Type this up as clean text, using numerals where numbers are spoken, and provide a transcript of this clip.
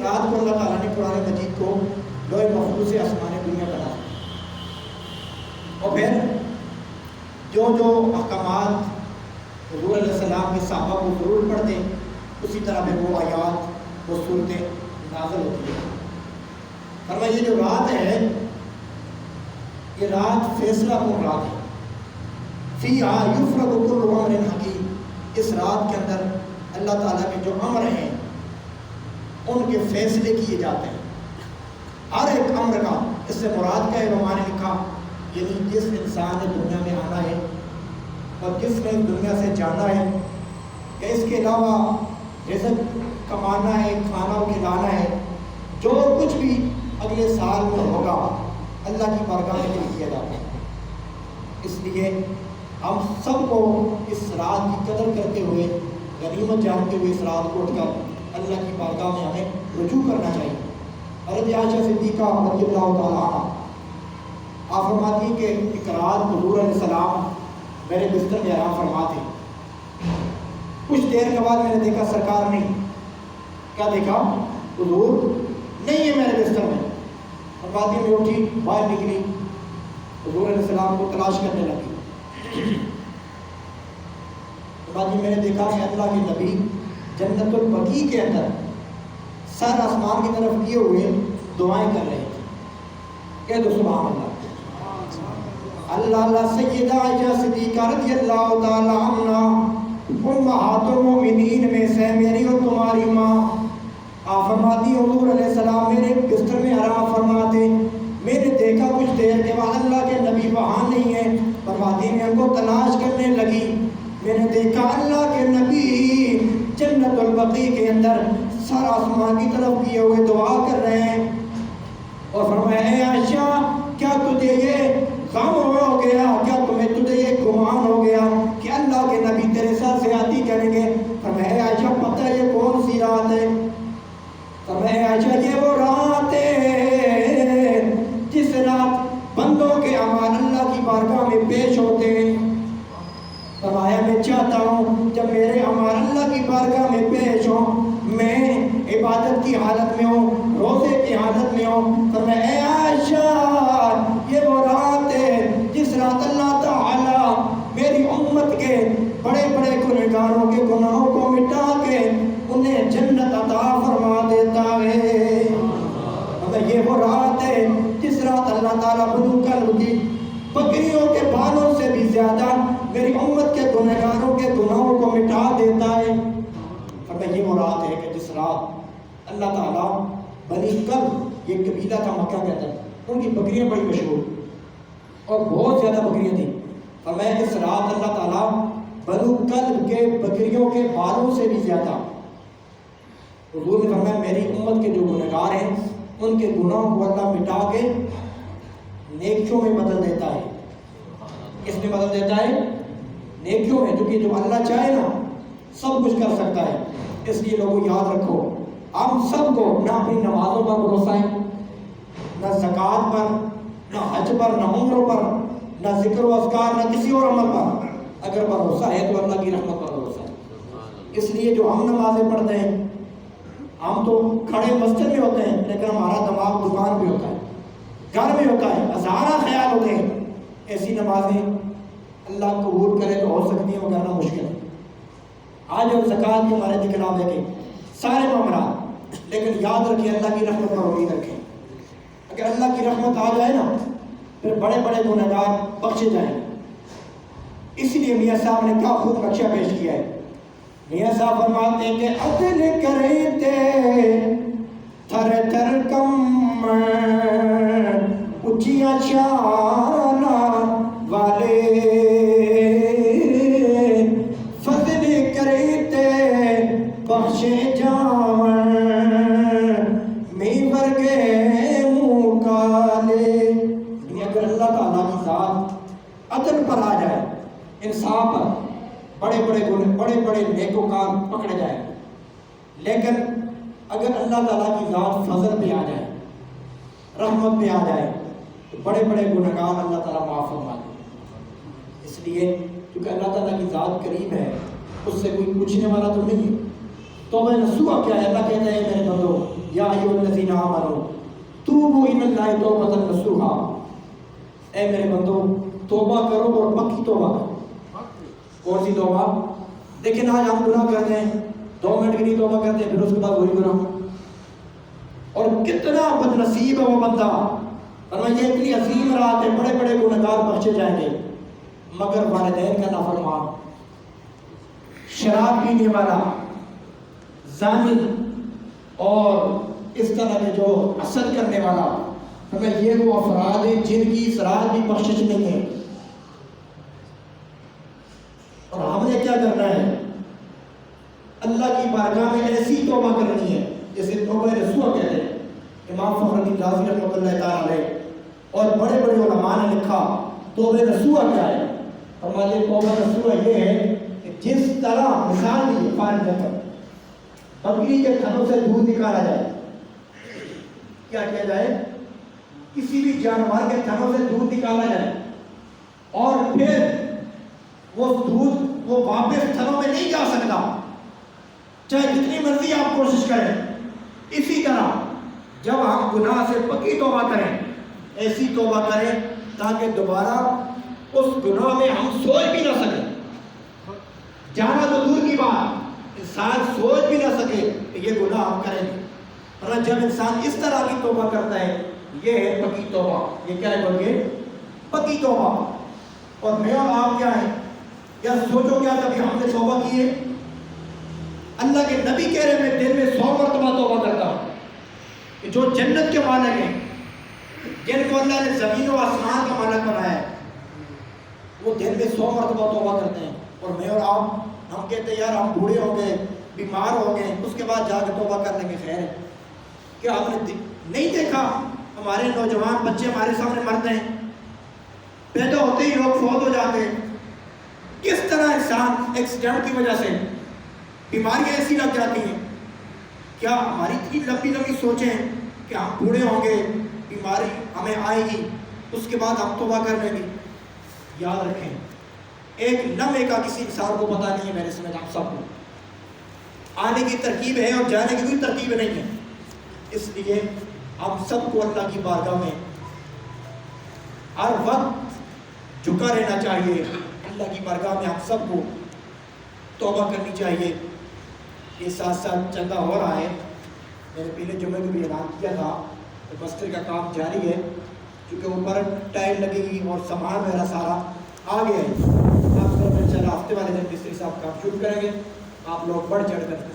رات کو اللہ تعالیٰ نے قرآن مجید کو لوح محفوظ سے آسمان دنیا بنا، اور پھر جو جو احکامات حضور علیہ السلام کے صحابہ کو ضرور پڑھتے اسی طرح پھر وہ آیات وہ صورتیں نازل ہوتی ہیں۔ فرمایا یہ جو رات ہے یہ رات فیصلہ کن رات ہے، فیہا یفرق کل امر حکیم، اس رات کے اندر اللہ تعالیٰ کے جو امر ہیں ان کے فیصلے کیے جاتے ہیں، ہر ایک امر کا۔ اس سے مراد کا علماء نے لکھا یعنی جس انسان نے دنیا میں آنا ہے اور جس نے دنیا سے جانا ہے کہ اس کے علاوہ رزق کمانا ہے، کھانا کھلانا ہے، جو کچھ بھی اگلے سال میں ہوگا اللہ کی بارگاہ میں کیا جاتا ہے۔ اس لیے ہم سب کو اس رات کی قدر کرتے ہوئے، غنیمت جانتے ہوئے اس رات کو اٹھ کر اللہ کی بارگاہ میں ہمیں رجوع کرنا چاہیے۔ حضرت عائشہ صدیقہ رضی اللہ تعالیٰ عنہ آپ فرماتی ہیں کہ ایک رات حضور علیہ السلام میرے بستر میں آرام فرماتے، کچھ دیر کے بعد میں نے دیکھا سرکار نہیں، کیا دیکھا؟ حضور نہیں ہے میرے بستر میں۔ فرماتی میں اٹھی باہر نکلی، حضور علیہ السلام کو تلاش کرنے لگی۔ فرماتی میں نے دیکھا کہ اللہ کے نبی جنت البقیع کے اندر سر آسمان کی طرف کیے ہوئے دعائیں کر رہے تھے۔ کہہ دو سبحان اللہ۔ اللہ اللہ سیدہ عائشہ صدیقہ رضی اللہ تعالی عنہ امہات المؤمنین میں سے میری اور تمہاری ماں، آپ فرماتی حضور علیہ السلام میرے بستر میں آرام فرماتے، میں نے دیکھا کچھ دیر کے بعد اللہ کے نبی وہاں نہیں ہے۔ فرماتی میں ان کو تلاش کرنے لگی، میں نے دیکھا اللہ کے نبی جنت البقیع کے اندر سر آسمان کی طرف کیے ہوئے دعا کر رہے ہیں، اور فرمایا اے عائشہ کیا تجھے یہ غم ہو گیا، کیا تجھے یہ گمان ہو گیا کہ اللہ کے نبی تیرے ساتھ زیادتی کریں گے؟ فرمایا اے عائشہ پتہ ہے یہ کون سی رات ہے؟ فرمایا اے عائشہ یہ وہ رات ہے جس رات بندوں کے اعمال اللہ کی بارگاہ میں پیش ہوتے ہیں۔ فرمایا میں چاہتا ہوں جب میرے اعمال اللہ کی بارگاہ میں پیش ہوں، میں عبادت کی حالت میں ہوں، روزے کی حالت میں ہوں۔ فرمایا اے عائشہ یہ وہ رات ہے جس رات اللہ تعالیٰ میری امت کے بڑے بڑے گنہگاروں کے گناہوں کو مٹا کے انہیں جنت عطا فرما دیتا ہے۔ یہ وہ رات ہے جس رات اللہ تعالیٰ بنو کلب کی بکریوں کے بالوں سے بھی زیادہ میری امت کے گنہگاروں کے گناہوں کو مٹا دیتا ہے۔ یہ وہ رات ہے کہ جس رات اللہ تعالیٰ بنی کلب، یہ قبیلہ تھا مکہ کے اندر، ان کی بکریاں بڑی مشہور اور بہت زیادہ بکریاں تھیں۔ فرمایا اس رات اللہ تعالیٰ بنو کلب کے بکریوں کے بالوں سے بھی زیادہ، حضور نے فرمایا میری امت کے جو گنہگار ہیں ان کے گناہوں کو اللہ مٹا کے نیکیوں میں بدل دیتا ہے۔ کس میں بدل دیتا ہے؟ نیکیوں میں، کیونکہ جو اللہ چاہے نا سب کچھ کر سکتا ہے۔ اس لیے لوگوں یاد رکھو ہم سب کو نہ اپنی نمازوں پر بھروسہ ہے، نہ زکوٰۃ پر، نہ حج پر، نہ عمروں پر، نہ ذکر و اذکار، نہ کسی اور عمل پر۔ اگر بھروسہ ہے تو اللہ کی رحمت پر بھروسہ ہے۔ اس لیے جو ہم نمازیں پڑھتے ہیں، ہم تو کھڑے مسجد میں ہوتے ہیں لیکن ہمارا دماغ دکان پہ ہوتا ہے، گھر میں ہوتا ہے، ہزارہ خیال ہوتے ہیں۔ ایسی نمازیں اللہ قبول کرے تو ہو سکتی ہیں، وہ کرنا مشکل ہے۔ آج اور زکوٰۃ کے ہمارے دکھلا دے کے سارے معاملات، لیکن یاد رکھیں اللہ کی رحمت پر امید رکھیں۔ اگر اللہ کی رحمت آ جائے نا پھر بڑے بڑے گنہگار بخشے جائیں گے۔ اس لیے میاں صاحب نے کیا خوب نقشہ پیش کیا ہے۔ میاں صاحب فرماتے ہیں کہ عدل کرتے تھر تھر کم اچھیاں شان والے، فضل کرتے بخشے جان میور کے منہ کالے۔ اگر اللہ تعالیٰ کی ذات عدل پر آ جائے، انصاف پر، بڑے بڑے نیکوکار پکڑے جائیں، لیکن اگر اللہ تعالیٰ کی ذات فضل پہ آ جائے، رحمت پہ آ جائے تو بڑے بڑے گنہگار اللہ تعالیٰ معاف فرما دے۔ اس لیے کیونکہ اللہ تعالیٰ کی ذات قریب ہے، اس سے کوئی پوچھنے والا تو نہیں ہے۔ توبہ نصوح کیا ہے؟ اللہ کہتا ہے میرے بندو یا ایھا الذین آمنوا توبوا الی اللہ توبۃ نصوحا، اے میرے بندو توبہ کرو اور پکی توبہ کرو۔ کون سی توبہ؟ دیکھیں آج ہم گناہ کرتے ہیں، 2 منٹ کی نہیں توبہ کرتے ہیں، پھر اس کے بعد وہی گناہ، اور کتنا بد نصیب ہے وہ بندہ۔ فرمایا یہ اتنی عظیم رات ہے، بڑے بڑے گنہگار بخشے جائیں گے، مگر والدین کا نافرمان، شراب پینے والا، زانی اور اس طرح کے جو حسد کرنے والا، فرمایا یہ وہ افراد ہیں جن کی اس رات بھی بخشش نہیں ہے۔ اور ہم نے کیا کرنا ہے؟ اللہ کی بارگاہ میں ایسی توبہ کرنی ہے جیسے توبہ رسوع کہتے ہیں۔ امام فخر الدین رازی رحمۃ اللہ تعالیٰ علیہ اور بڑے بڑے علماء نے لکھا توبہ رسوع کیا ہے؟ فرماتے توبہ رسوع یہ ہے کہ جس طرح مثال دی فارغ نظر بکری کے تھنوں سے دودھ نکالا جائے، کیا کیا جائے؟ کسی بھی جانور کے تھنوں سے دودھ نکالا جائے اور پھر وہ دودھ وہ واپس تھنوں میں نہیں جا سکتا، چاہے جتنی مرضی آپ کوشش کریں۔ اسی طرح جب ہم گناہ سے پکی توبہ کریں، ایسی توبہ کریں تاکہ دوبارہ اس گناہ میں ہم سوچ بھی نہ سکیں، جانا تو دور کی بات، انسان سوچ بھی نہ سکے کہ یہ گناہ ہم کریں گے۔ اور جب انسان اس طرح کی توبہ کرتا ہے یہ ہے پکی توبہ۔ یہ کیا ہے بولئے؟ پکی توبہ۔ اور میں اور آپ کیا ہیں؟ یا سوچو کیا کبھی ہم نے توبہ کی ہے؟ اللہ کے نبی کہہ رہے میں دن میں 100 مرتبہ توبہ کرتا ہوں، کہ جو جنت کے مالک ہیں، جن کو اللہ نے زمین و آسمان کا مالک بنایا ہے، وہ دن میں 100 مرتبہ توبہ کرتے ہیں۔ اور میں اور آپ ہم کہتے ہیں یار ہم بوڑھے ہو گئے، بیمار ہو گئے، اس کے بعد جا کے توبہ کرنے کے خیر ہے۔ کیا آپ نے نہیں دیکھا ہمارے نوجوان بچے ہمارے سامنے مرتے ہیں، پیدا ہوتے ہی لوگ فوت ہو جاتے ہیں؟ کس طرح انسان ایکسیڈنٹ کی وجہ سے بیماریاں ایسی لگ جاتی ہیں؟ کیا ہماری اتنی لمبی لمبی سوچیں ہیں کہ ہم بوڑھے ہوں گے، بیماری ہمیں آئے گی، اس کے بعد ہم توبہ کر لیں گے؟ یاد رکھیں ایک لمحے کا کسی انسان کو پتہ نہیں ہے، میرے سمجھ آپ سب کو آنے کی ترکیب ہے اور جانے کی کوئی ترکیب نہیں ہے۔ اس لیے ہم سب کو اللہ کی بارگاہ میں ہر وقت جھکا رہنا چاہیے، اللہ کی بارگاہ میں ہم سب کو توبہ کرنی چاہیے۔ یہ ساتھ ساتھ چندہ ہو رہا ہے، میں نے پہلے جمعے کو بھی اعلان کیا تھا کہ بستر کا کام جاری ہے، کیونکہ اوپر ٹائل لگے گی اور سامان وغیرہ سارا آ گیا ہے۔ آپ انشاءاللہ ہفتے والے دن مستری صاحب کام شروع کریں گے، آپ لوگ بڑھ چڑھ کر